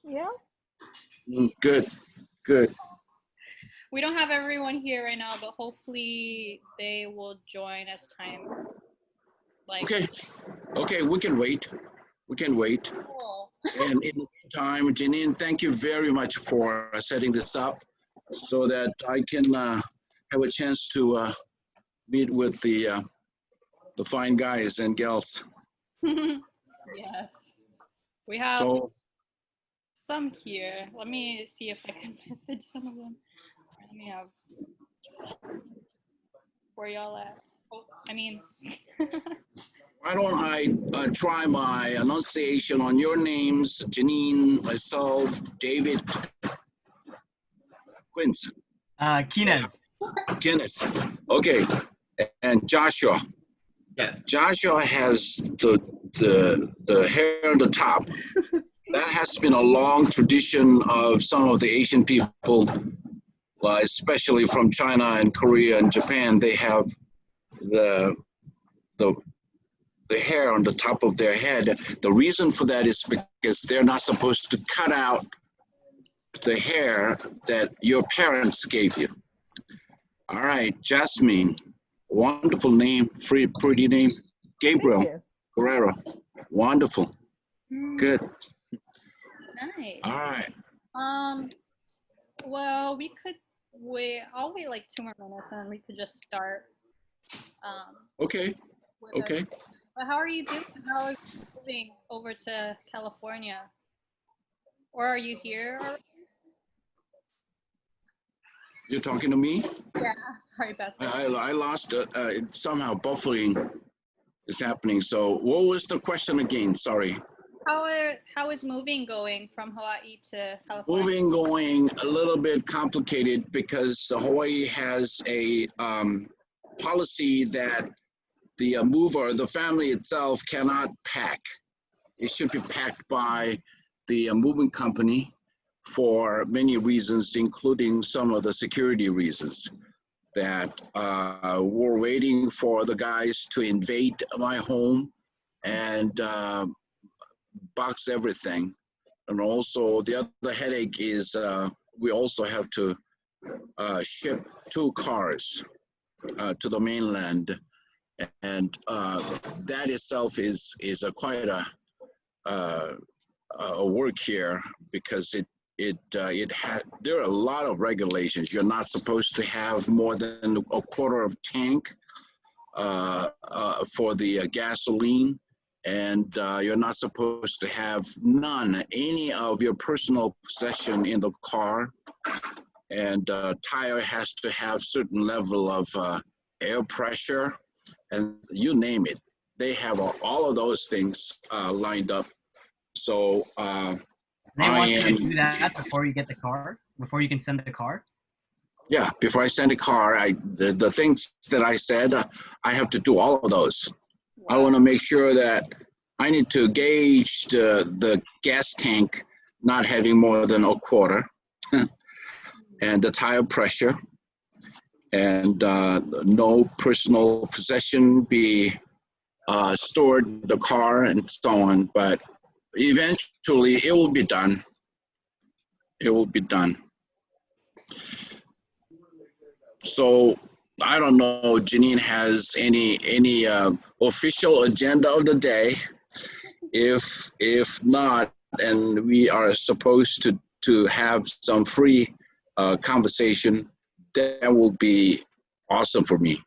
Yeah. Good, good. We don't have everyone here right now, but hopefully they will join as time. Okay, we can wait. We can wait. Cool. And in the meantime, Janine, thank you very much for setting this up so that I can have a chance to meet with the fine guys and gals. Yes. We have So, some here. Let me see if I can message some of them. Let me have. Where y'all at? Oh, I mean. why don't I try my enunciation on your names, Janine, myself, David, Quince, Kines. Guinness. Okay, and Joshua. Yes. Joshua has the hair on the top. That has been a long tradition of some of the Asian people, especially from China and Korea and Japan. They have the hair on the top of their head. The reason for that is because they're not supposed to cut out the hair that your parents gave you. All right, Jasmine, wonderful name, pretty name. Gabriel Guerrero, wonderful, good. Nice. All right. Well, we could wait. I'll wait like 2 more minutes, and then we could just start. Okay. Okay. But how are you doing? How is you moving over to California? Or are you here already? You're talking to me? Yeah. Sorry, Pastor. I lost somehow buffering is happening. So what was the question again? Sorry. How is moving going from Hawaii to California? Moving going a little bit complicated because Hawaii has a policy that the mover, the family itself, cannot pack. It should be packed by the moving company for many reasons, including some of the security reasons. That we're waiting for the guys to invade my home and box everything. And also the other headache is we also have to ship 2 cars to the mainland. And that itself is quite a work here because there are a lot of regulations. You're not supposed to have more than a quarter of tank for the gasoline, and you're not supposed to have any of your personal possession in the car, and tire has to have certain level of air pressure, and you name it. They have all of those things lined up. So They want you to do that before you get the car, before you can send the car? Yeah, before I send a car, the things that I said, I have to do all of those. Wow. I want to make sure that I need to gauge the gas tank not having more than a quarter, and the tire pressure, and no personal possession be stored in the car and so on. But eventually it will be done. It will be done. So I don't know, Janine has any official agenda of the day. If not, and we are supposed to have some free conversation, that will be awesome for me.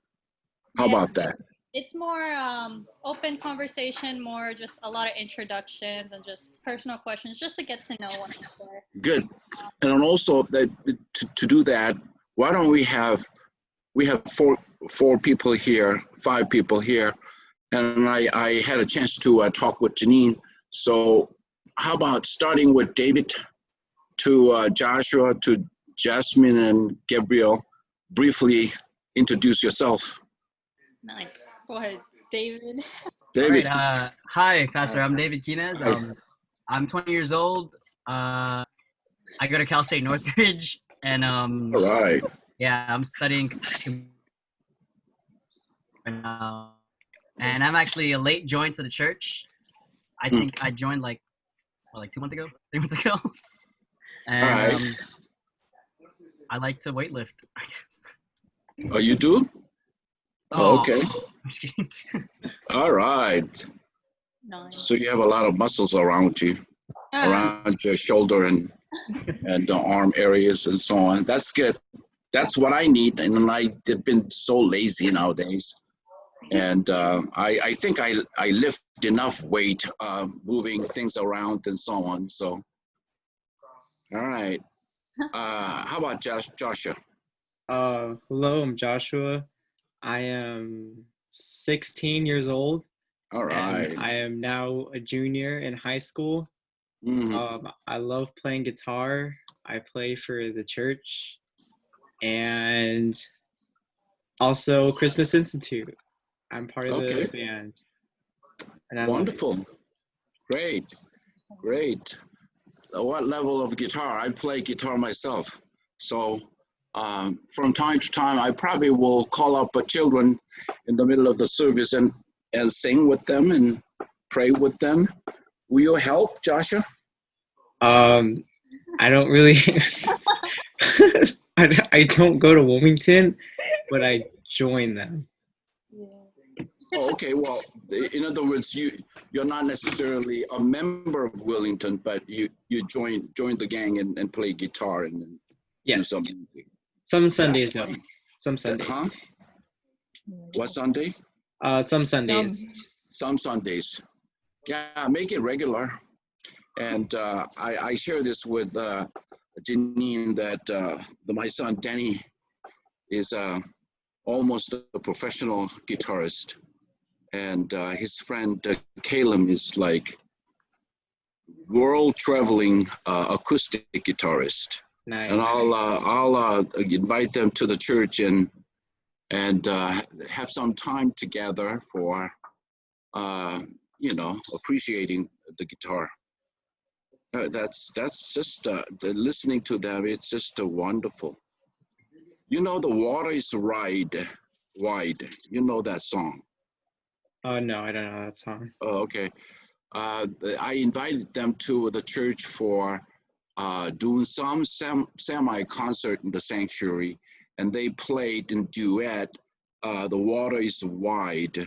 How about that? It's more open conversation, more just a lot of introductions and just personal questions, just to get to know one another. Good. And also that to do that, why don't we have four people here, 5 people here, and I had a chance to talk with Janine. So how about starting with David, to Joshua, to Jasmine and Gabriel, briefly introduce yourself. Nice. Go ahead, David. David. All right, hi, Pastor. I'm David Kines. I'm 20 years old. I go to Cal State Northridge, and All right. yeah, I'm studying right now. And I'm actually a late join to the church. I think I joined like like 2 months ago, 3 months ago. All And right. I like to weightlift, I guess. Oh, you do? Oh, Oh, okay. I'm just kidding. All right. Nice. So you have a lot of muscles around you, around your shoulder and the arm areas and so on. That's good. That's what I need. And I've been so lazy nowadays. And I think I lift enough weight, moving things around and so on. So, all right. How about Joshua? Hello, I'm Joshua. I am 16 years old, All and right. I am now a junior in high school. I love playing guitar. I play for the church and also Christmas Institute. I'm part of Okay. the band, and I love it. Wonderful. Great. Great. What level of guitar? I play guitar myself. So from time to time, I probably will call up children in the middle of the service and sing with them and pray with them. Will you help, Joshua? I don't really. I don't go to Wilmington, but I join them. Oh, okay. Well, in other words, you're not necessarily a member of Wellington, but you join the gang and play guitar and do Yes, some music. some Sundays though. fine. Some Sundays. Huh? What Sunday? Some Sundays. Some Sundays. Yeah, make it regular. And I share this with Janine that my son Danny is almost a professional guitarist, and his friend Caleb is like world traveling acoustic guitarist. Nice. And I'll invite them to the church and have some time together for appreciating the guitar. That's just listening to them. It's just wonderful. You know, the water is wide. You know that song. No, I don't know that song. Oh, okay. I invited them to the church for doing some semi-concert in the sanctuary, and they played in duet. The water is wide.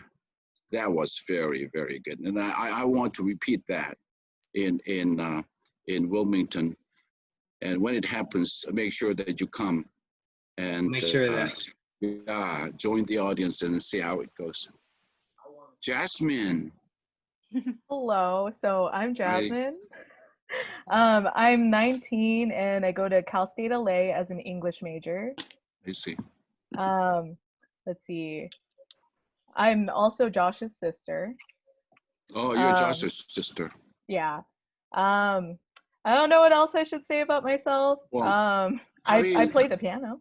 That was very, very good, and I want to repeat that in Wilmington. And when it happens, make sure that you come and Make sure that. join the audience and see how it goes. Jasmine. Hello, so I'm Hi. Jasmine. I'm 19 and I go to Cal State LA as an English major. I see. Let's see. I'm also Josh's sister. Oh, you're Josh's sister. Yeah. I don't know what else I should say about myself. Well, I play the piano.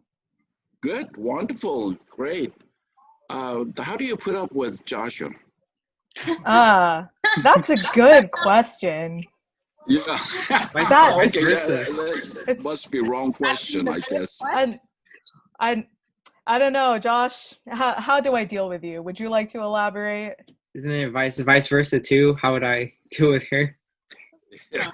Good, wonderful, great. How do you put up with Joshua? That's a good question. Yeah. Vice Okay, versa. that must be wrong question, I guess. I don't know, Josh. How do I deal with you? Would you like to elaborate? Isn't it vice versa too? How would I deal with her?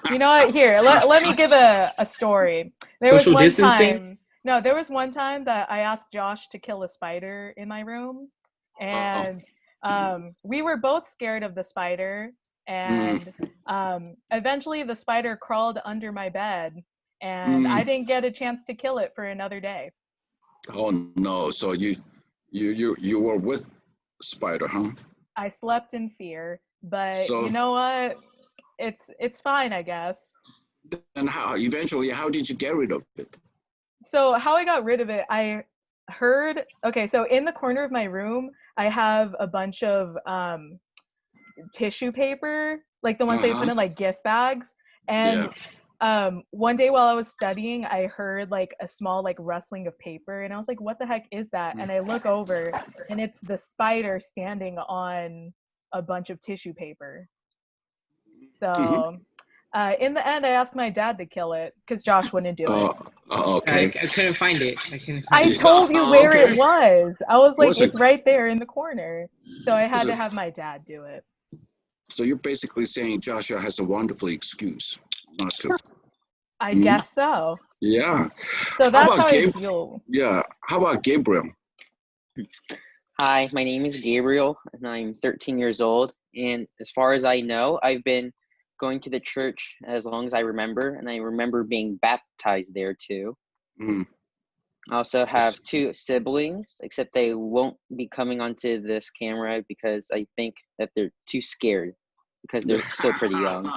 You know what? Here, let me give a story. There Social was one distancing? time. No, there was one time that I asked Josh to kill a spider in my room, and we were both scared of the spider. And eventually, the spider crawled under my bed, and I didn't get a chance to kill it for another day. Oh no! So you were with Spider, huh? I slept in fear, but So- you know what? It's fine, I guess. And how did you get rid of it? So how I got rid of it, I heard, okay, so in the corner of my room, I have a bunch of tissue paper, like the ones they put in like gift bags. And one day while I was studying, I heard like a small like rustling of paper, and I was like, what the heck is that? And I look over, and it's the spider standing on a bunch of tissue paper. So in the end, I asked my dad to kill it because Josh wouldn't do it. Okay. I couldn't find it. I told you where okay. it was. I was like, Was it- it's right there in the corner. So I had to have my dad do it. So you're basically saying Joshua has a wonderful excuse not to. I guess so. Yeah. So that's how I Gabriel? feel. Yeah. How about Gabriel? Hi, my name is Gabriel, and I'm 13 years old. And as far as I know, I've been going to the church as long as I remember, and I remember being baptized there too. Mm. I also have 2 siblings, except they won't be coming onto this camera because I think that they're too scared because they're still pretty young.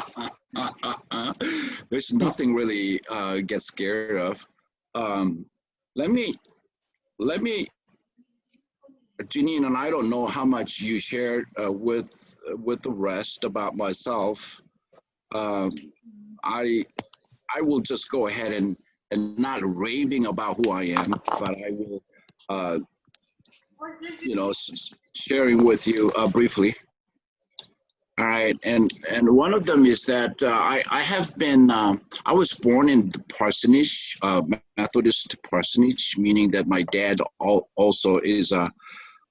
There's nothing really get scared of. Let me, Janine, and I don't know how much you shared with the rest about myself. I will just go ahead and not raving about who I am, but I will, sharing with you briefly. All right, and one of them is that I have been I was born in the parsonage, Methodist parsonage, meaning that my dad also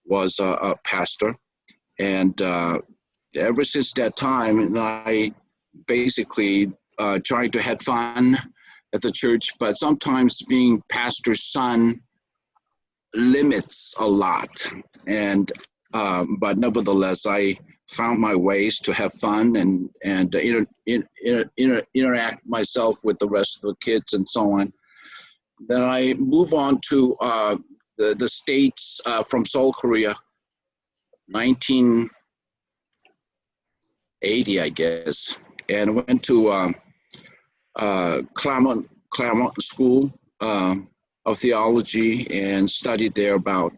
was a pastor, and ever since that time, I basically tried to have fun at the church, but sometimes being pastor's son limits a lot, and but nevertheless, I found my ways to have fun and interact myself with the rest of the kids and so on. Then I move on to the States from Seoul, Korea, 1980, I guess, and went to Claremont School of Theology and studied there about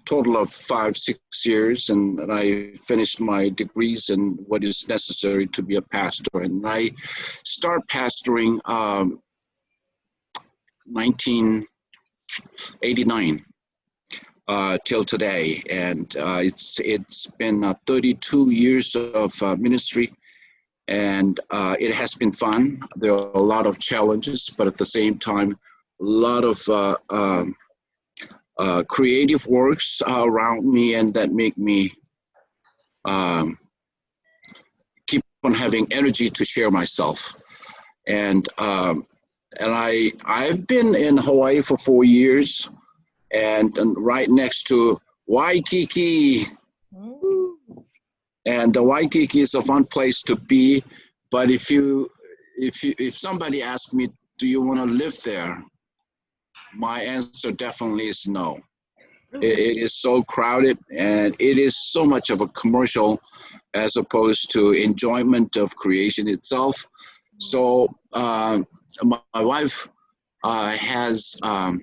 total of 5-6 years, and I finished my degrees in what is necessary to be a pastor. And I start pastoring 1989 till today, and it's been 32 years of ministry, and it has been fun. There are a lot of challenges, but at the same time, a lot of creative works around me, and that make me keep on having energy to share myself. And I've been in Hawaii for 4 years, and right next to Waikiki. And Waikiki is a fun place to be, but if somebody asks me, do you want to live there? My answer definitely is no. It is so crowded, and it is so much of a commercial as opposed to enjoyment of creation itself. So my wife has a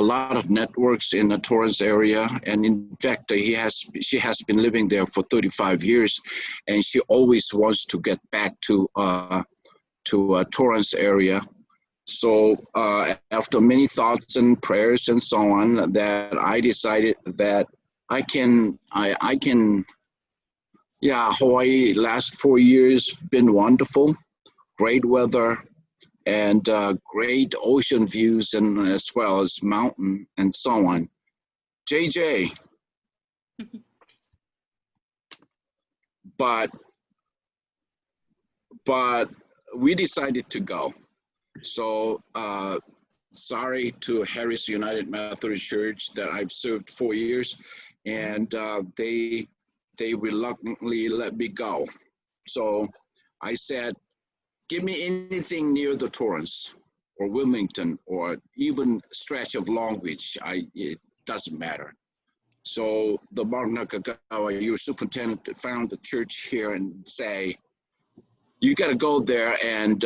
lot of networks in the Torrance area, and in fact, she has been living there for 35 years, and she always wants to get back to Torrance area. So after many thoughts and prayers and so on, that I decided that I can, Hawaii last 4 years been wonderful, great weather, and great ocean views, and as well as mountain and so on. JJ, but we decided to go. So sorry to Harris United Methodist Church that I've served 4 years, and they reluctantly let me go. So I said, give me anything near the Torrance or Wilmington or even stretch of Long Beach. It doesn't matter. So the Mark Nakagawa, your superintendent, found the church here and say, you got to go there and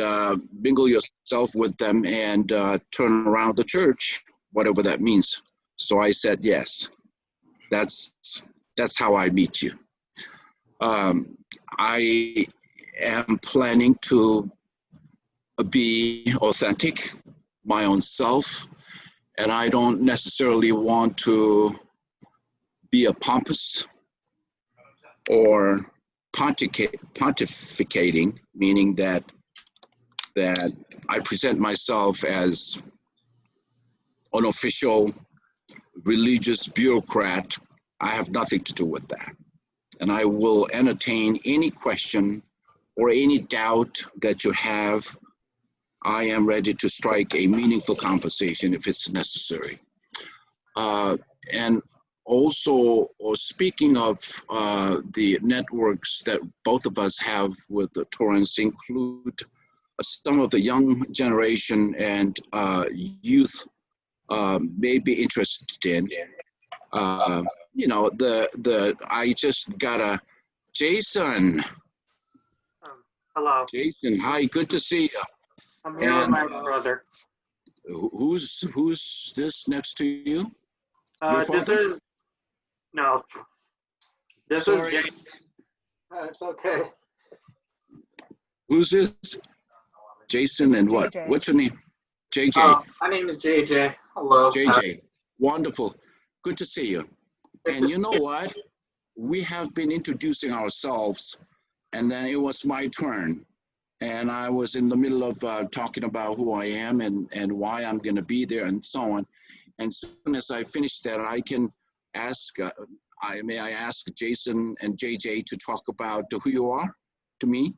mingle yourself with them and turn around the church, whatever that means. So I said, yes, that's how I meet you. I am planning to be authentic, my own self, and I don't necessarily want to be a pompous or pontificating, meaning that I present myself as an official religious bureaucrat. I have nothing to do with that. and I will entertain any question or any doubt that you have. I am ready to strike a meaningful conversation if it's necessary. And also, or speaking of the networks that both of us have with the Torrance include some of the young generation and youth may be interested in. You know, I just got a Jason. Hello. Jason, hi, good to see you. I'm here with my brother. Who's this next to you? Your This father? is no. This Sorry. is James. It's okay. Who's this? Jason and what? JJ. What's your name? JJ. My name is JJ. Hello. JJ. Wonderful. Good to see you. Good And to you know see you. what? We have been introducing ourselves, and then it was my turn. And I was in the middle of talking about who I am and why I'm going to be there and so on. And as soon as I finish that, I can ask, may I ask Jason and JJ to talk about who you are to me?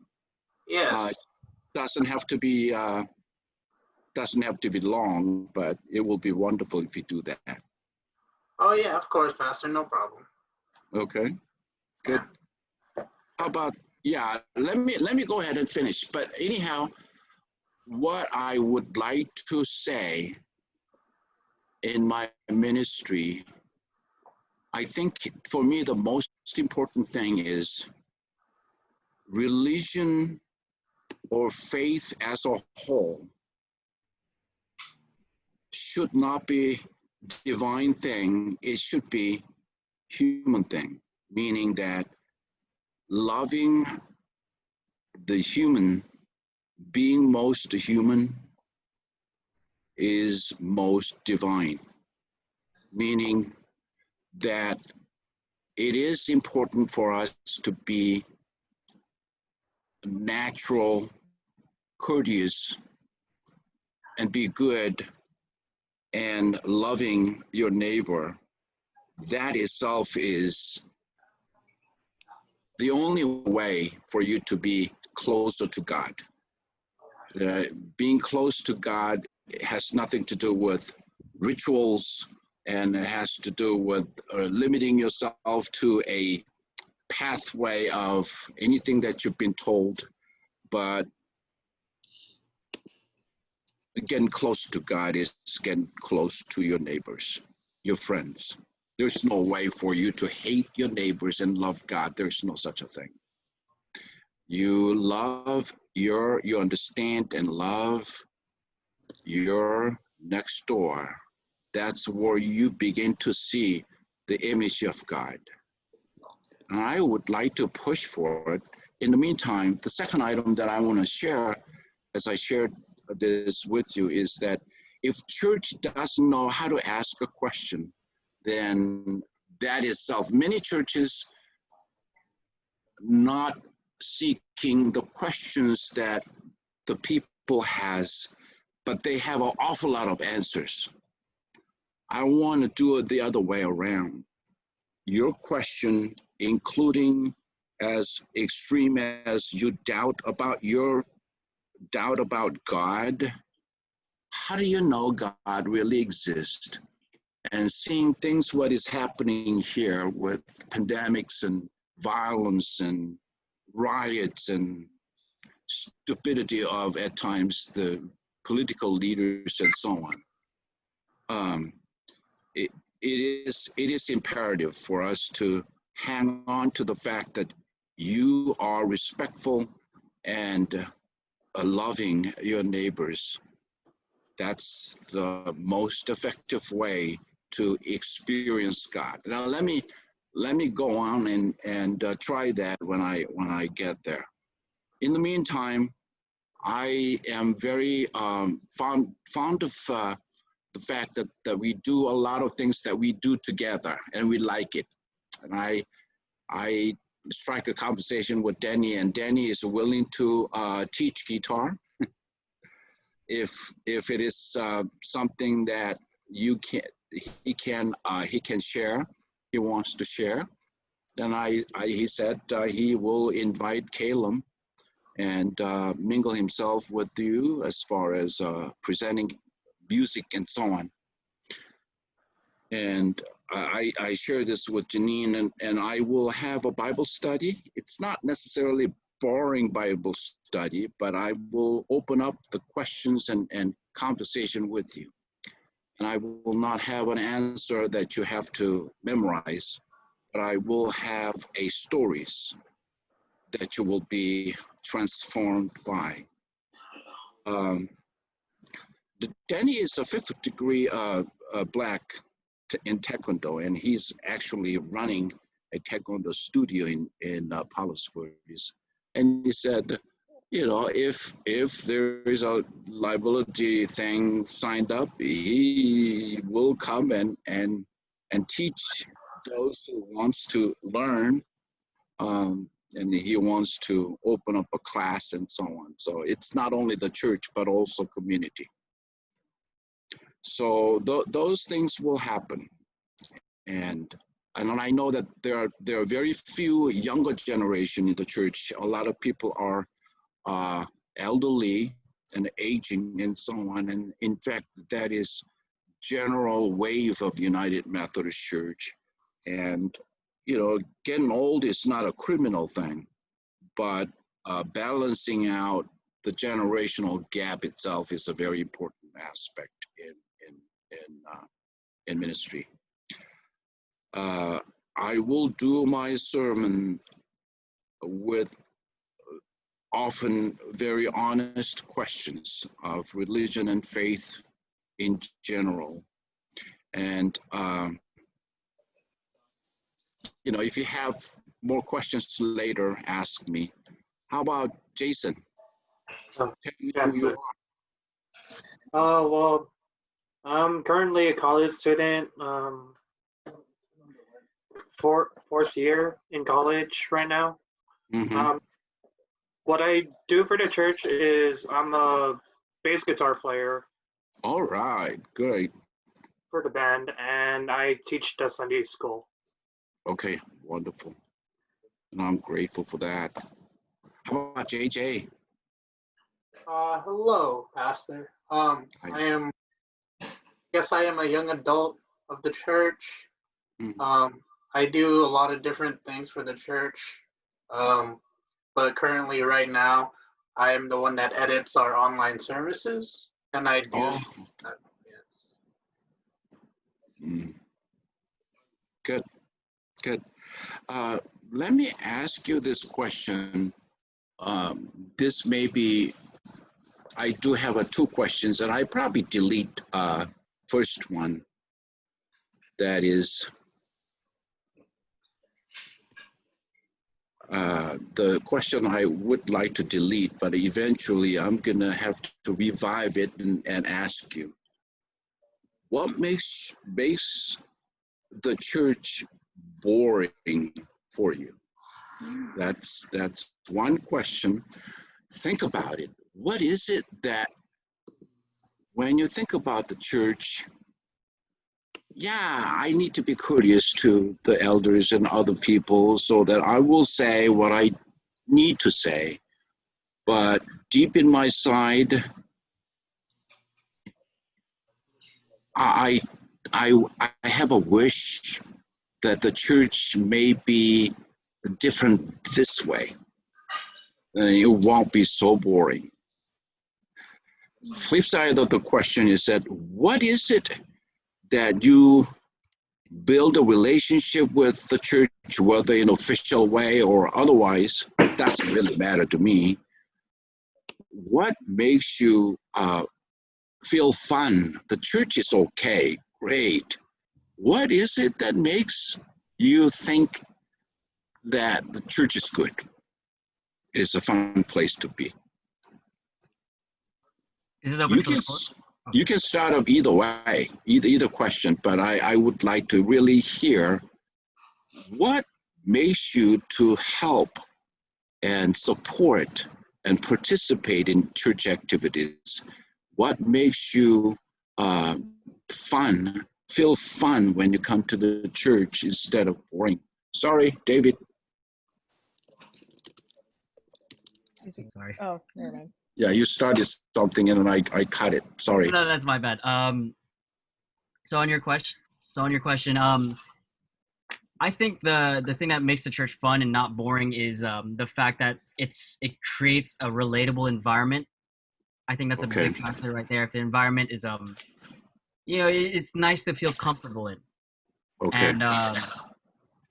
Yes. Doesn't have to be long, but it will be wonderful if you do that. Oh yeah, of course, Pastor. No problem. Okay, good. How about, yeah, let me go ahead and finish. But anyhow, what I would like to say in my ministry, I think for me the most important thing is religion or faith as a whole should not be divine thing. It should be human thing, meaning that loving the human, being most human, is most divine, meaning that it is important for us to be natural, courteous, and be good and loving your neighbor. That itself is the only way for you to be closer to God. Being close to God has nothing to do with rituals, and it has to do with limiting yourself to a pathway of anything that you've been told, but getting close to God is getting close to your neighbors, your friends. There's no way for you to hate your neighbors and love God. There's no such a thing. You you understand and love your next door. That's where you begin to see the image of God. And I would like to push for it. In the meantime, the second item that I want to share, as I shared this with you, is that if church doesn't know how to ask a question, then that itself, many churches not seeking the questions that the people has, but they have an awful lot of answers. I want to do it the other way around. Your question, including as extreme as you doubt about God, how do you know God really exists? And seeing things, what is happening here with pandemics and violence and riots and stupidity of, at times, the political leaders and so on. It is imperative for us to hang on to the fact that you are respectful and loving your neighbors. That's the most effective way to experience God. Now let me go on and try that when I get there. In the meantime, I am very fond of the fact that we do a lot of things that we do together and we like it. And I strike a conversation with Danny, and Danny is willing to teach guitar if it is something that he can share, he wants to share. then he said he will invite Caleb and mingle himself with you as far as presenting music and so on. And I share this with Janine, and I will have a Bible study. It's not necessarily boring Bible study, but I will open up the questions and conversation with you. And I will not have an answer that you have to memorize, but I will have a stories that you will be transformed by. Danny is a fifth degree black in Taekwondo, and he's actually running a Taekwondo studio in Palos Verdes. And he said, you know, if there is a liability thing signed up, he will come and teach those who wants to learn, and he wants to open up a class and so on. So it's not only the church, but also community. So those things will happen. And I know that there are very few younger generation in the church. A lot of people are elderly and aging and so on. And in fact, that is general wave of United Methodist Church. And, you know, getting old is not a criminal thing, but balancing out the generational gap itself is a very important aspect in ministry. I will do my sermon with often very honest questions of religion and faith in general. And, you know, if you have more questions later, ask me. How about Jason? Tell me who you are. Well, I'm currently a college student, fourth year in college right now. Mm-hmm. What I do for the church is I'm a bass guitar player. All right, great. For the band, and I teach the Sunday school. Okay, wonderful. And I'm grateful for that. How about JJ? Hello, Pastor. I guess I am a young adult of the church. Mm-hmm. I do a lot of different things for the church. But currently right now, I am the one that edits our online services, and I do. Oh. Yes. Good. Let me ask you this question. This may be, I do have two questions, and I probably delete first one. That is, the question I would like to delete, but eventually I'm gonna have to revive it and ask you. What makes the church boring for you? That's one question. Think about it. What is it that when you think about the church, yeah, I need to be courteous to the elders and other people so that I will say what I need to say. But deep in my side, I have a wish that the church may be different this way. And it won't be so boring. Flip side of the question is that what is it that you build a relationship with the church, whether in official way or otherwise, doesn't really matter to me. What makes you feel fun? The church is okay, great. What is it that makes you think that the church is good? It's a fun place to be. Is this open for the floor? You can start up either way, either question, but I would like to really hear what makes you to help and support and participate in church activities. What makes you feel fun when you come to the church instead of boring? Sorry, David. Sorry. Oh, never mind. Yeah, you started something and then I cut it. Sorry. No, that's my bad. So on your question, I think the thing that makes the church fun and not boring is the fact that it creates a relatable environment. I think that's a Okay. big factor right there. If the environment is it's nice to feel comfortable in. Okay. And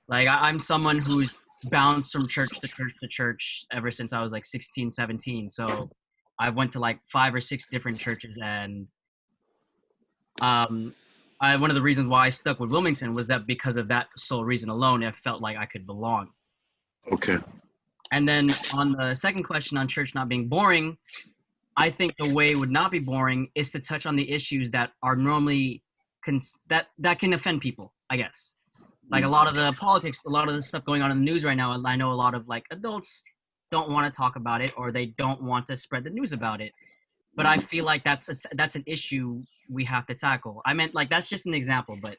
like I'm someone who's bounced from church to church to church ever since I was like 16, 17. So I went to like 5 or 6 different churches, and one of the reasons why I stuck with Wilmington was that because of that sole reason alone, it felt like I could belong. Okay. And then on the second question on church not being boring, I think the way it would not be boring is to touch on the issues that are normally that can offend people, I guess. Like a lot of the politics, a lot of the stuff going on in the news right now, I know a lot of like adults don't want to talk about it, or they don't want to spread the news about it. But I feel like that's an issue we have to tackle. I meant like that's just an example, but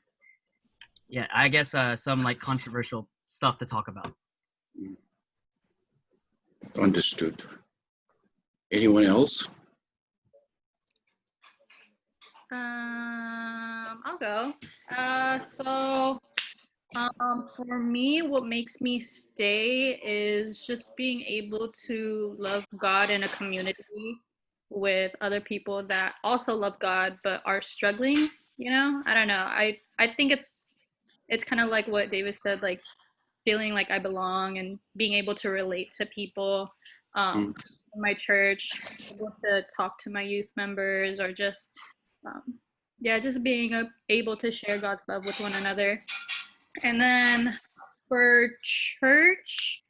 yeah, I guess some like controversial stuff to talk about. Understood. Anyone else? I'll go. For me, what makes me stay is just being able to love God in a community with other people that also love God but are struggling. You know, I don't know. I think it's kind of like what David said, like feeling like I belong and being able to relate to people. In my church, able to talk to my youth members, or just just being able to share God's love with one another. And then for church,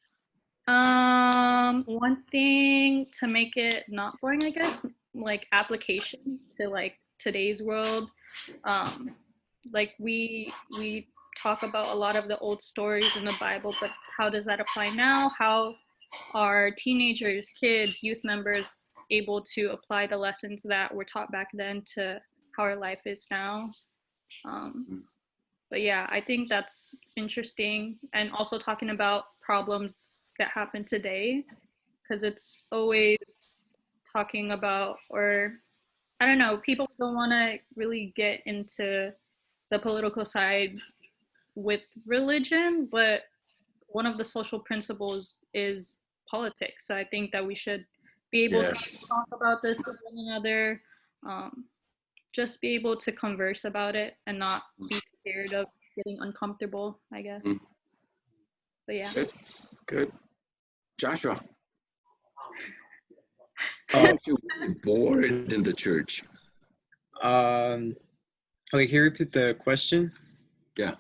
one thing to make it not boring, I guess, like application to like today's world. Like we talk about a lot of the old stories in the Bible, but how does that apply now? How are teenagers, kids, youth members able to apply the lessons that were taught back then to how our life is now? But yeah, I think that's interesting. And also talking about problems that happen today, because it's always talking about, or I don't know, people don't want to really get into the political side with religion, but one of the social principles is politics. So I think that we should be able to talk about this with one another, just be able to converse about it and not be scared of getting uncomfortable, I guess. But yeah. Good. Joshua. Aren't you bored in the church? Okay, can you repeat the question? Yeah.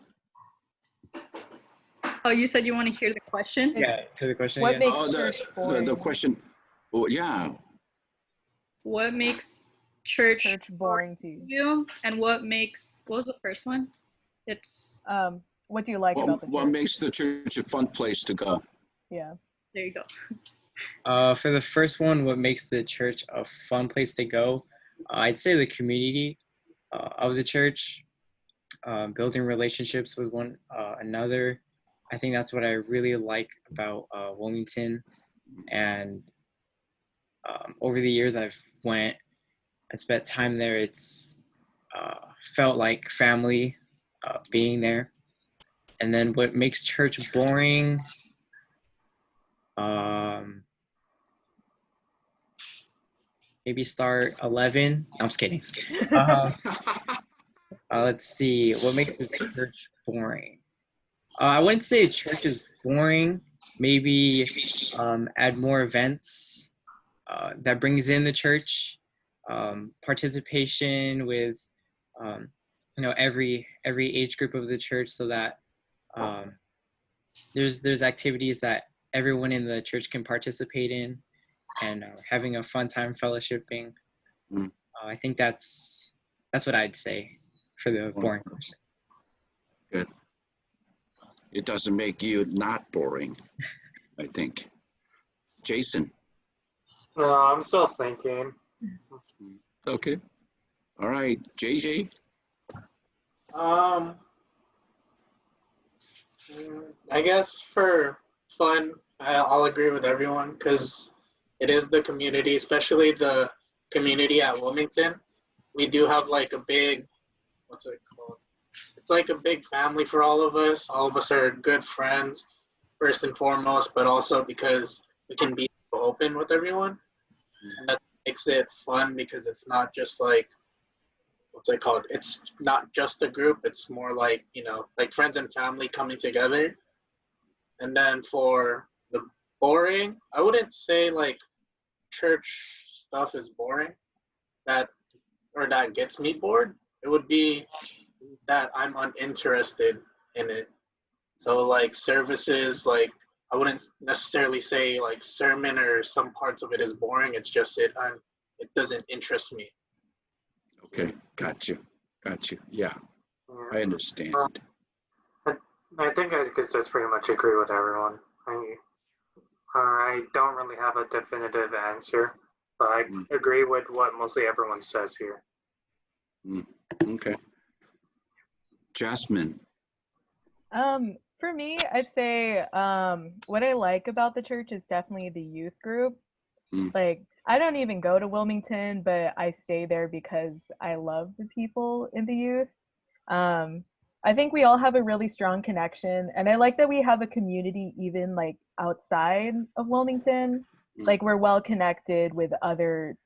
Oh, you said you want to hear the question? Yeah, to the question What again. makes church boring? The question. Oh, yeah. What makes church boring to you? And what was the first one? It's what do you like about the church? What makes the church a fun place to go? Yeah. There you go. For the first one, what makes the church a fun place to go? I'd say the community of the church, building relationships with one another. I think that's what I really like about Wilmington. And over the years, I spent time there. It's felt like family being there. And then what makes church boring? Maybe start 11. I'm just kidding. Let's see. What makes the church boring? I wouldn't say church is boring. Maybe add more events that brings in the church. Participation with every age group of the church, so that there's activities that everyone in the church can participate in, and having a fun time fellowshipping. I think that's what I'd say for the boring question. Good. It doesn't make you not boring, I think. Jason. I'm still thinking. Okay. All right, JJ. I guess for fun, I'll agree with everyone because it is the community, especially the community at Wilmington. We do have like a big, what's it called? It's like a big family for all of us. All of us are good friends, first and foremost, but also because we can be open with everyone. And that makes it fun because it's not just like, what's it called? It's not just a group, it's more like, like friends and family coming together. And then for the boring, I wouldn't say like church stuff is boring that or that gets me bored. It would be that I'm uninterested in it. So like services, like I wouldn't necessarily say like sermon or some parts of it is boring. It's just it doesn't interest me. Okay, got you. Yeah, I understand. I think I could just pretty much agree with everyone. I don't really have a definitive answer, but I agree with what mostly everyone says here. Okay. Jasmine. For me, I'd say what I like about the church is definitely the youth group. Like, I don't even go to Wilmington, but I stay there because I love the people in the youth. I think we all have a really strong connection, and I like that we have a community even like outside of Wilmington. Like, we're well connected with other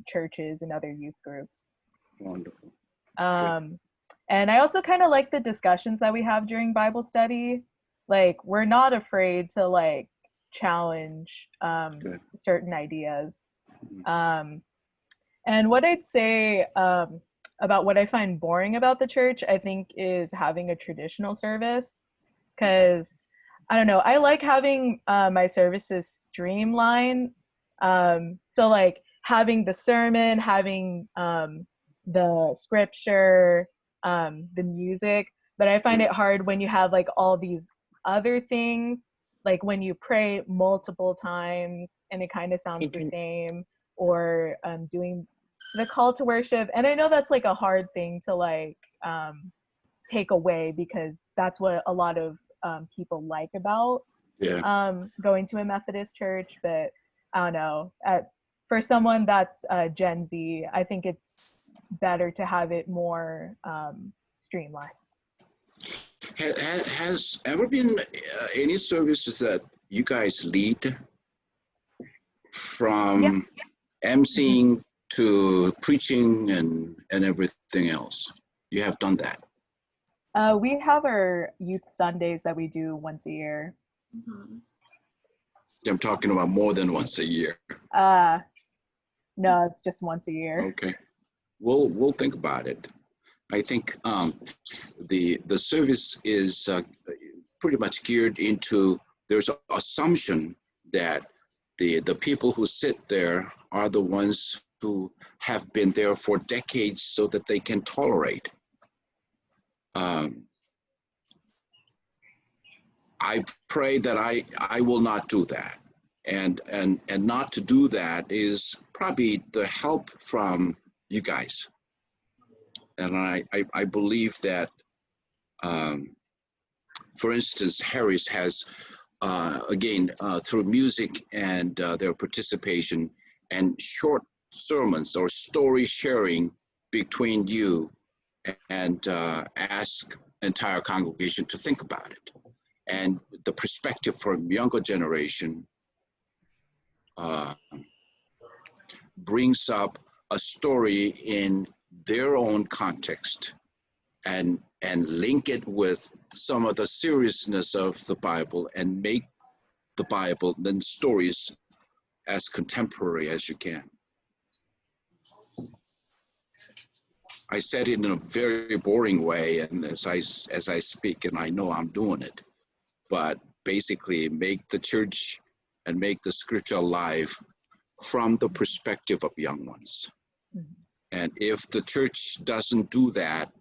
churches and other youth groups. Wonderful. And I also kind of like the discussions that we have during Bible study. Like, we're not afraid to like challenge certain ideas. And what I'd say about what I find boring about the church, I think, is having a traditional service. Because, I don't know, I like having my services streamlined. So like having the sermon, having the scripture, the music, but I find it hard when you have like all these other things, like when you pray multiple times and it kind of sounds the same, or doing the call to worship. And I know that's like a hard thing to like take away, because that's what a lot of people like about going to a Methodist church. But I don't know, for someone that's Gen Z, I think it's better to have it more streamlined. Has ever been any services that you guys lead, from emceeing to preaching and everything else? You have done that? We have our youth Sundays that we do once a year. I'm talking about more than once a year. No, it's just once a year. Okay, we'll think about it. I think the service is pretty much geared into, there's an assumption that the people who sit there are the ones who have been there for decades so that they can tolerate. I pray that I will not do that. And not to do that is probably the help from you guys. And I believe that, for instance, Harris has, again, through music and their participation and short sermons or story sharing between you, and ask entire congregation to think about it. And the perspective from younger generation brings up a story in their own context, and link it with some of the seriousness of the Bible, and make the Bible and stories as contemporary as you can. I said it in a very boring way, and as I speak, and I know I'm doing it, but basically make the church and make the scripture alive from the perspective of young ones. And if the church doesn't do that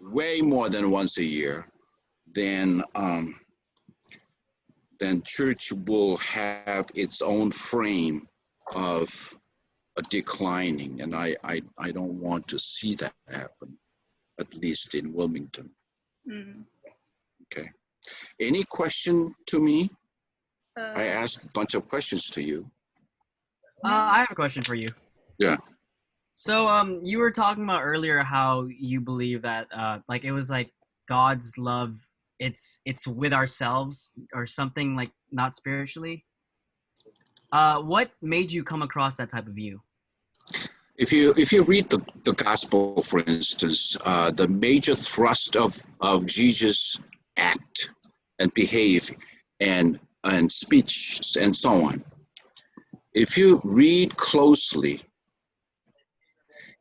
way more than once a year, then church will have its own frame of a declining, and I don't want to see that happen, at least in Wilmington. Okay. Any question to me? I Uh, asked a bunch of questions to you. I have a question for you. Yeah. So, you were talking about earlier how you believe that, like it was like God's love. It's with ourselves or something like not spiritually. What made you come across that type of view? If you read the gospel, for instance, the major thrust of Jesus' act and behave and speech and so on, if you read closely,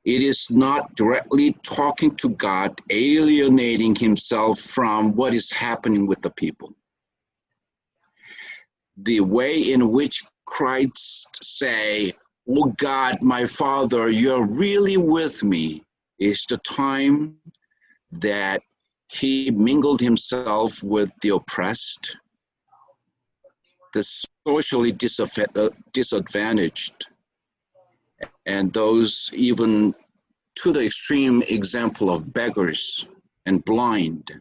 it is not directly talking to God, alienating himself from what is happening with the people. The way in which Christ say, "Oh God, my Father, you're really with me," is the time that he mingled himself with the oppressed, the socially disadvantaged, and those even to the extreme example of beggars and blind,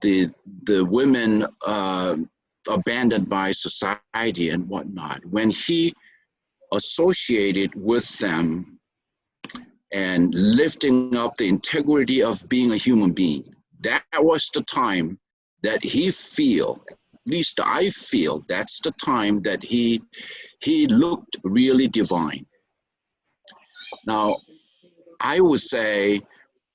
the women abandoned by society and whatnot. When he associated with them and lifting up the integrity of being a human being, that was the time that he feel, at least I feel, that's the time that he looked really divine. Now, I would say,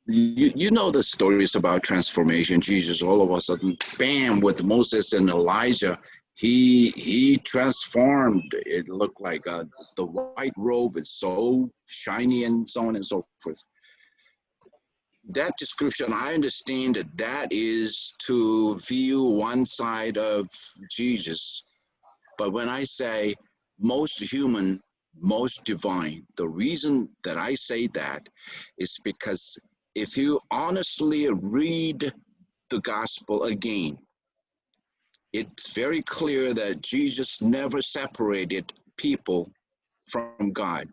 you know the stories about transformation. Jesus, all of a sudden, bam, with Moses and Elijah, he transformed. It looked like the white robe is so shiny and so on and so forth. That description, I understand that is to view one side of Jesus. But when I say most human, most divine, the reason that I say that is because if you honestly read the gospel again, it's very clear that Jesus never separated people from God.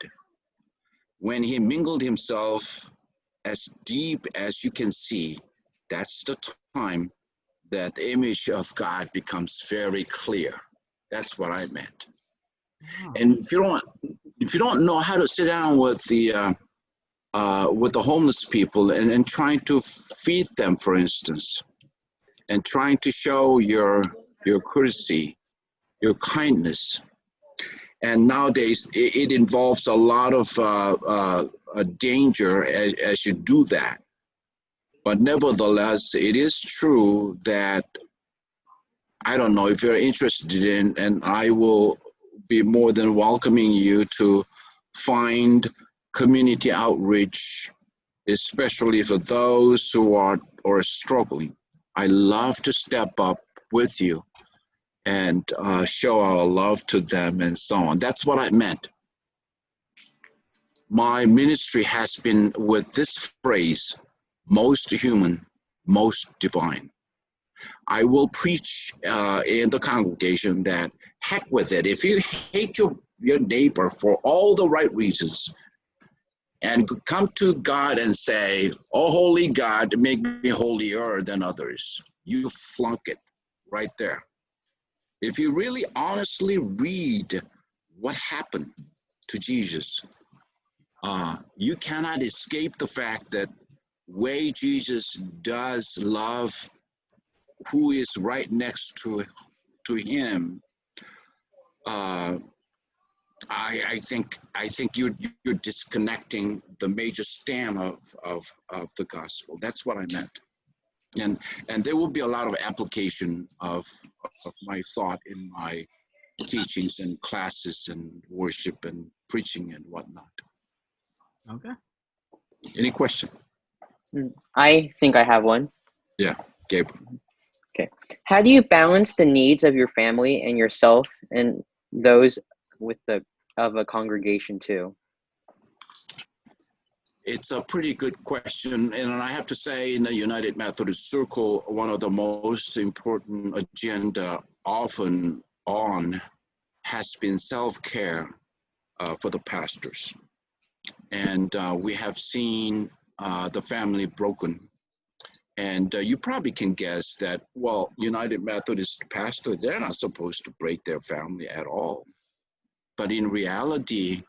When he mingled himself as deep as you can see, that's the time that the image of God becomes very clear. That's what I meant. Oh. And if you don't know how to sit down with the homeless people and trying to feed them, for instance, and trying to show your courtesy, your kindness, and nowadays it involves a lot of danger as you do that. But nevertheless, it is true that I don't know if you're interested in, and I will be more than welcoming you to find community outreach, especially for those who are struggling. I love to step up with you and show our love to them and so on. That's what I meant. My ministry has been with this phrase, most human, most divine. I will preach in the congregation that heck with it. If you hate your neighbor for all the right reasons and come to God and say, "Oh, holy God, make me holier than others," you flunk it right there. If you really honestly read what happened to Jesus, you cannot escape the fact that way Jesus does love who is right next to him. I think you're disconnecting the major stem of the gospel. That's what I meant. And there will be a lot of application of my thought in my teachings and classes and worship and preaching and whatnot. Okay. Any question? I think I have one. Yeah, Gabriel. Okay. How do you balance the needs of your family and yourself and those of a congregation too? It's a pretty good question. And I have to say, in the United Methodist Circle, one of the most important agenda often on has been self-care for the pastors. And we have seen the family broken And you probably can guess that, well, United Methodist pastor, they're not supposed to break their family at all. But in reality,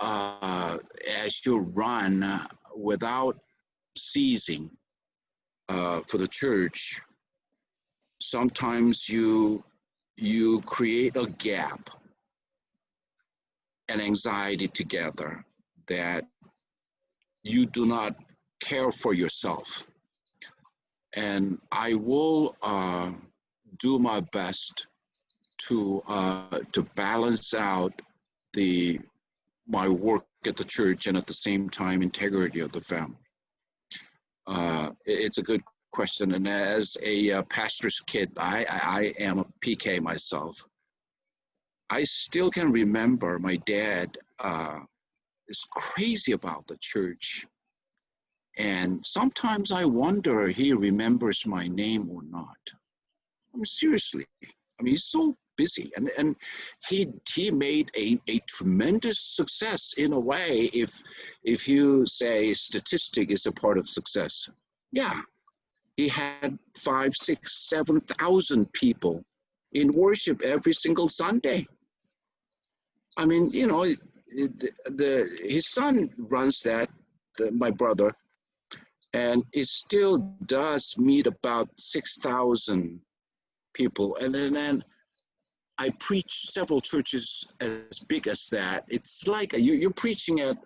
as you run without ceasing for the church, sometimes you create a gap and anxiety together that you do not care for yourself. And I will do my best to balance out my work at the church and at the same time integrity of the family. It's a good question, and as a pastor's kid, I am a PK myself. I still can remember my dad is crazy about the church, and sometimes I wonder he remembers my name or not. I mean, seriously. I mean, he's so busy, and he made a tremendous success in a way. If you say statistic is a part of success, yeah, he had 5, 6, 7,000 people in worship every single Sunday. I mean, you know, his son runs that, my brother, and it still does meet about 6,000 people, and then I preach several churches as big as that. It's like you're preaching at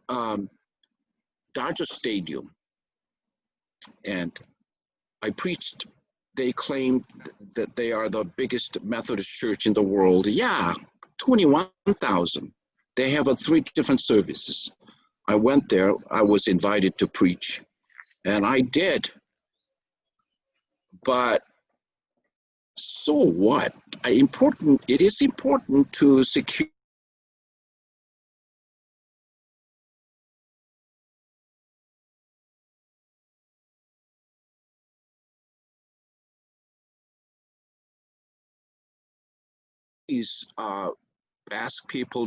Dodger Stadium, and I preached. They claimed that they are the biggest Methodist church in the world. Yeah, 21,000. They have 3 different services. I went there. I was invited to preach, and I did. But so what? It is important to secure these ask people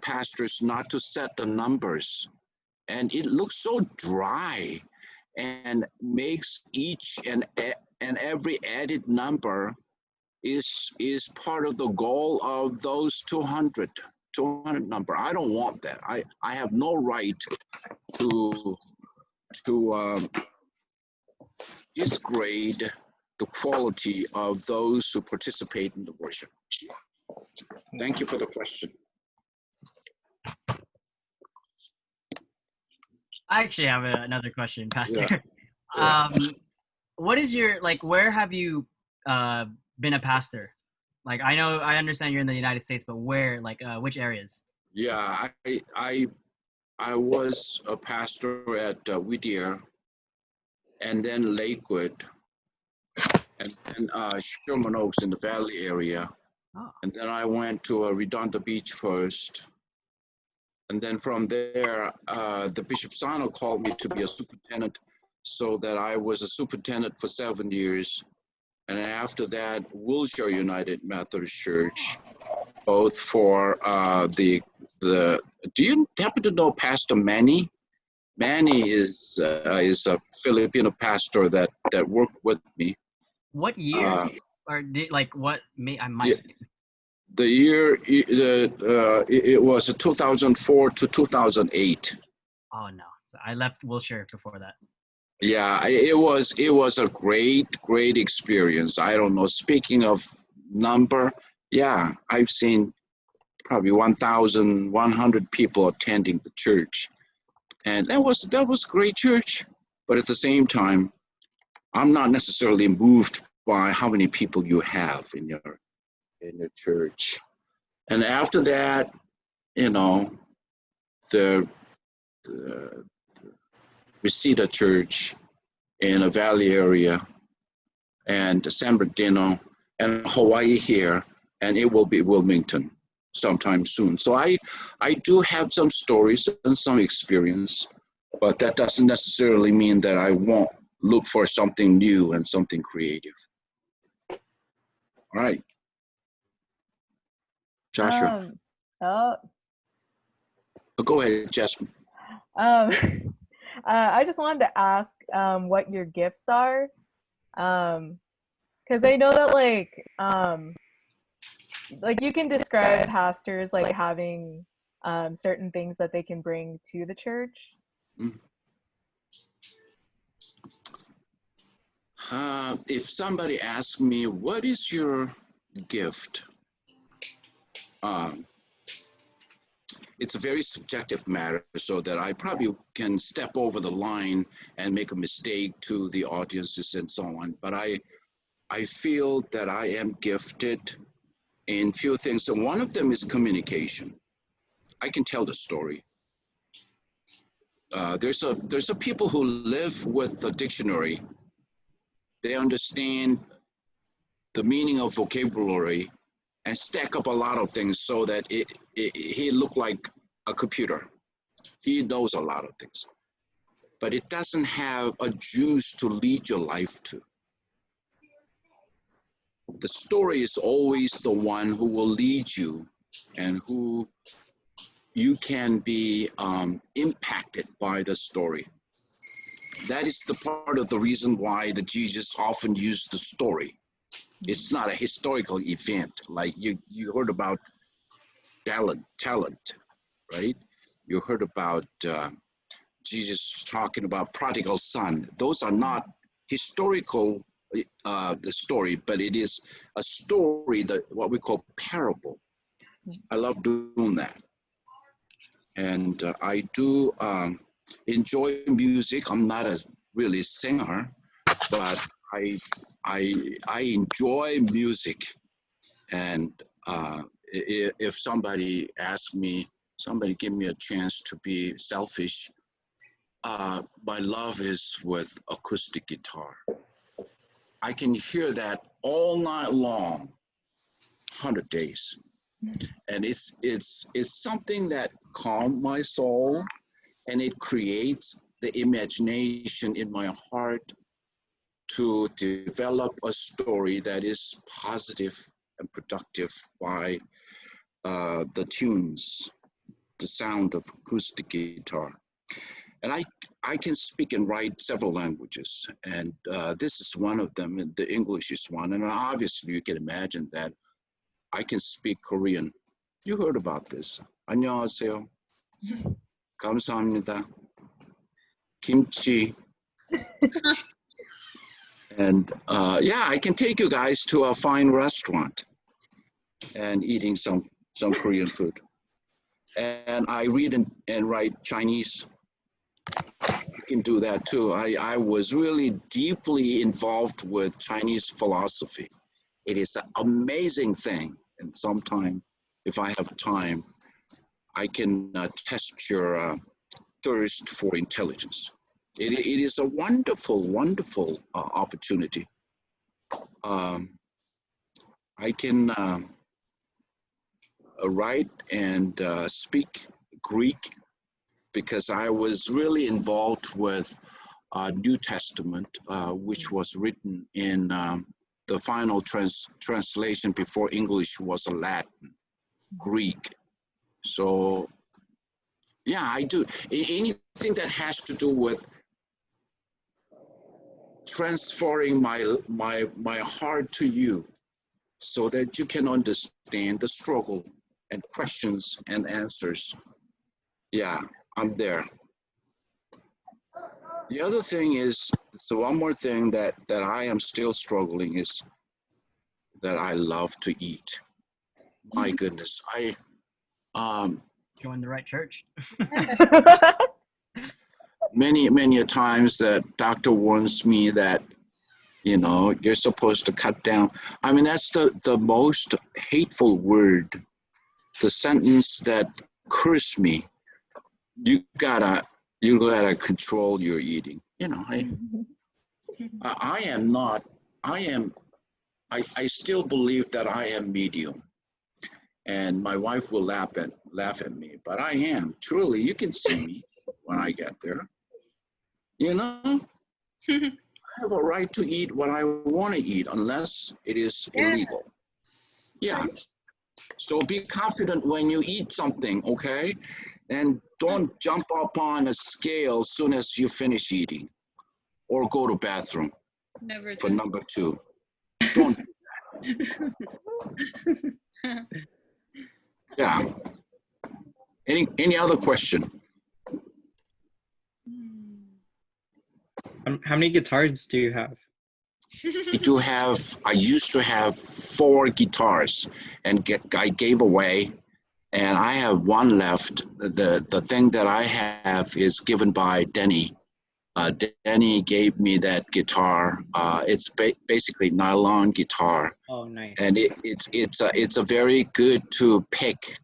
pastors not to set the numbers. And it looks so dry and makes each and every added number is part of the goal of those 200 number. I don't want that. I have no right to disgrade the quality of those who participate in the worship. Thank you for the question. I actually have another question, Pastor. Yeah. What is your, like, where have you been a pastor? Like, I understand you're in the United States, but where, like, which areas? Yeah, I was a pastor at Whittier, and then Lakewood, and then Sherman Oaks in the Valley area. Oh. And then I went to Redondo Beach first. And then from there, the Bishop Sano called me to be a superintendent, so that I was a superintendent for 7 years. And after that, Wilshire United Methodist Church, both for do you happen to know Pastor Manny? Manny is a Filipino pastor that worked with me. What year? Or did, like, what may I might? Yeah, the year it was 2004 to 2008. Oh no, I left Wilshire before that. Yeah, it was a great experience. I don't know. Speaking of number, yeah, I've seen probably 1,100 people attending the church, and that was great church. But at the same time, I'm not necessarily moved by how many people you have in your church. And after that, you know, the Reseda Church in a Valley area, and San Bernardino, and Hawaii here, and it will be Wilmington sometime soon. So I do have some stories and some experience, but that doesn't necessarily mean that I won't look for something new and something creative. All right. Joshua. Go ahead, Jasmine. I just wanted to ask what your gifts are, because I know that like you can describe pastors like having certain things that they can bring to the church. If somebody asks me, what is your gift? It's a very subjective matter, so that I probably can step over the line and make a mistake to the audiences and so on. But I feel that I am gifted in few things. And one of them is communication. I can tell the story. There's a people who live with the dictionary. They understand the meaning of vocabulary and stack up a lot of things so that he look like a computer. He knows a lot of things, but it doesn't have a juice to lead your life to. The story is always the one who will lead you and who you can be impacted by the story. That is the part of the reason why the Jesus often used the story. It's not a historical event like you heard about talent, right? You heard about Jesus talking about prodigal son. Those are not historical the story, but it is a story that what we call parable. I love doing that, and I do enjoy music. I'm not a really singer, but I enjoy music, and if somebody asks me, somebody give me a chance to be selfish, my love is with acoustic guitar. I can hear that all night long, 100 days. And it's something that calms my soul, and it creates the imagination in my heart to develop a story that is positive and productive by the tunes, the sound of acoustic guitar. And I can speak and write several languages, and this is one of them, and the English is one. And obviously you can imagine that I can speak Korean. You heard about this. 안녕하세요. 감사합니다. Kimchi. And yeah, I can take you guys to a fine restaurant and eating some Korean food. And I read and write Chinese. I can do that too. I was really deeply involved with Chinese philosophy. It is an amazing thing. And sometime, if I have time, I can test your thirst for intelligence. It is a wonderful, wonderful opportunity. I can write and speak Greek because I was really involved with New Testament, which was written in the final translation before English was Latin, Greek. So, yeah, I do. Anything that has to do with transferring my heart to you so that you can understand the struggle and questions and answers. Yeah, I'm there. The other thing is, so one more thing that I am still struggling is that I love to eat. My goodness, Join the right church. many a times that doctor warns me that, you know, you're supposed to cut down. I mean, that's the most hateful word, the sentence that cursed me. You gotta control your eating. You know, I still believe that I am medium. And my wife will laugh at me, but I am. Truly, you can see me when I get there. You know, I have a right to eat what I want to eat unless it is illegal. Yeah. So be confident when you eat something, okay? And don't jump up on a scale as soon as you finish eating, or go to bathroom Never for do. number 2. Don't. Yeah. Any other question? How many guitars do you have? I used to have 4 guitars, and I gave away, and I have 1 left. The thing that I have is given by Denny. Denny gave me that guitar. It's basically nylon guitar, Oh, nice. and it's a very good to pick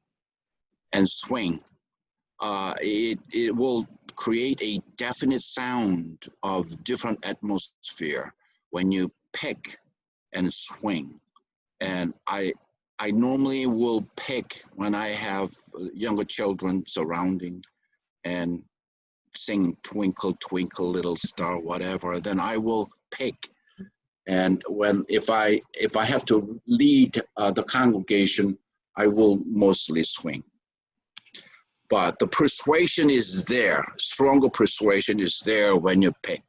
and swing. It will create a definite sound of different atmosphere when you pick and swing. And I normally will pick when I have younger children surrounding and sing Twinkle Twinkle Little Star, whatever, then I will pick. And if I have to lead the congregation, I will mostly swing. But the persuasion is there. Stronger persuasion is there when you pick.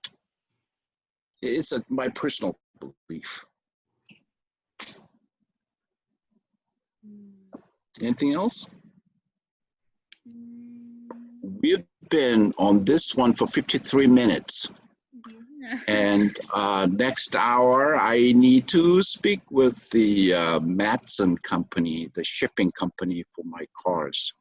It's my personal belief. Anything else? We've been on this one for 53 minutes. And next hour, I need to speak with the Matson company, the shipping company for my cars.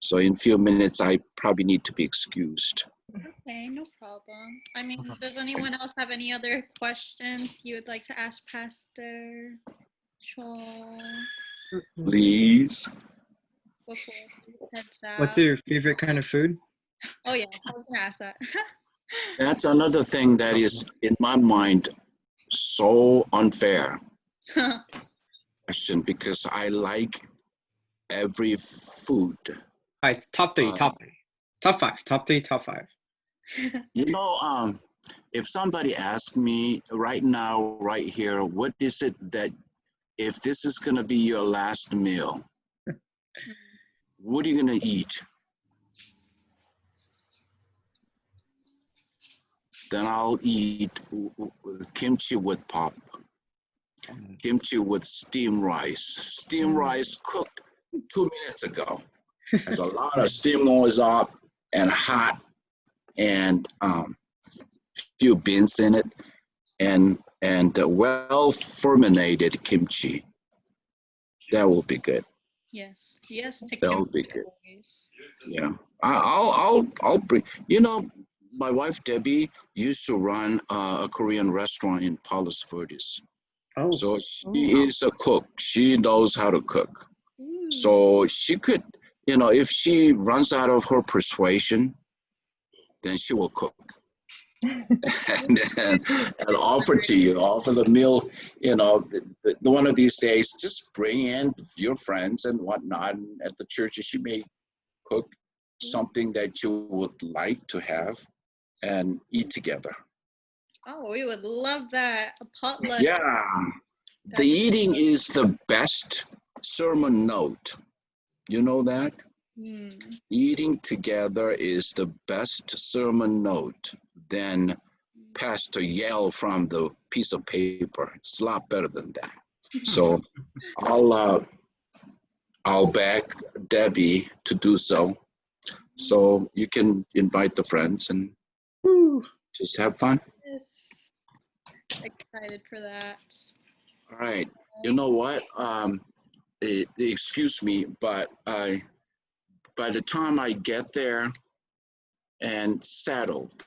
So in a few minutes, I probably need to be excused. Okay, no problem. I mean, does anyone else have any other questions you would like to ask Pastor Cheol? Please. Before he heads What's out? your favorite kind of food? Oh yeah, I was gonna ask that. That's another thing that is, in my mind, so unfair question, because I like every food. All right, it's top 3, top 5, top 3, top 5. You know, if somebody asks me right now, right here, what is it that, if this is going to be your last meal, what are you going to eat? Then I'll eat kimchi with pop, kimchi with steamed rice. Steamed rice cooked 2 minutes ago. There's a lot of steam oils up and hot, and few beans in it, and well fermented kimchi. That will be good. Yes, to That will be good. Yeah, I'll bring. You know, my wife Debbie used to run a Korean restaurant in Palos Verdes. Oh. So she is a cook. She knows how to cook. So she could, you know, if she runs out of her persuasion, then she will cook. and offer to you, offer the meal, you know, the one of these days, just bring in your friends and whatnot. And at the churches, she may cook something that you would like to have and eat together. Oh, we would love that. A potluck. Yeah. The eating is the best sermon note. You know that? Eating together is the best sermon note than Pastor yell from the piece of paper. It's a lot better than that. So I'll back Debbie to do so. So you can invite the friends and just have fun. Yes. Excited for that. All right. You know what? Excuse me, but by the time I get there and settled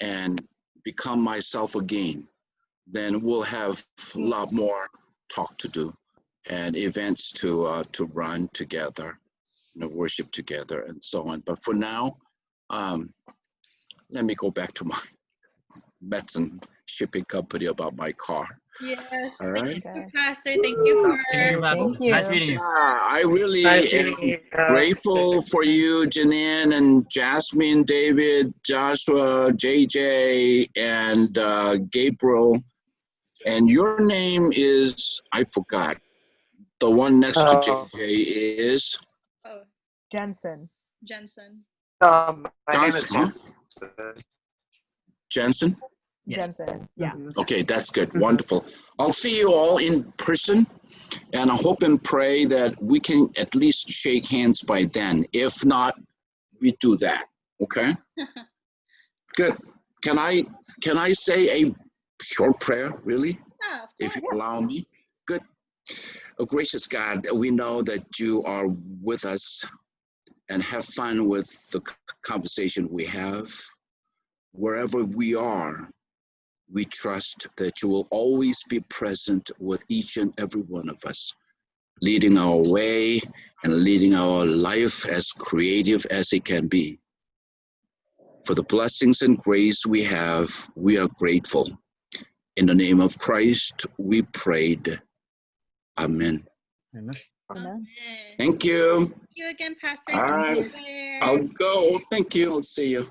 and become myself again, then we'll have a lot more talk to do and events to run together, you know, worship together and so on. But for now, let me go back to my Metzen shipping company about my car. Yes. All right. Thank you, Pastor. Thank you for. Thank you. Nice meeting you. I really Nice am meeting you, grateful for you, Janine and Jasmine, David, Joshua, JJ, and Gabriel. And your name is, I forgot. The one next to JJ is? Oh, Jensen. Jensen. My name is Johnson? Jensen. Jensen? Yes. Jensen. Yeah. Okay, that's good. Wonderful. I'll see you all in person, and I hope and pray that we can at least shake hands by then. If not, we do that. Okay? Good. Can I say a short prayer, really? Yeah, of If course. you allow me? Good. Oh, gracious God, we know that you are with us, and have fun with the conversation we have. Wherever we are, we trust that you will always be present with each and every one of us, leading our way and leading our life as creative as it can be. For the blessings and grace we have, we are grateful. In the name of Christ, we prayed. Amen. Amen. Amen. Thank you. Thank you again, Pastor. All right. Cheol. I'll go. Thank you. I'll see you.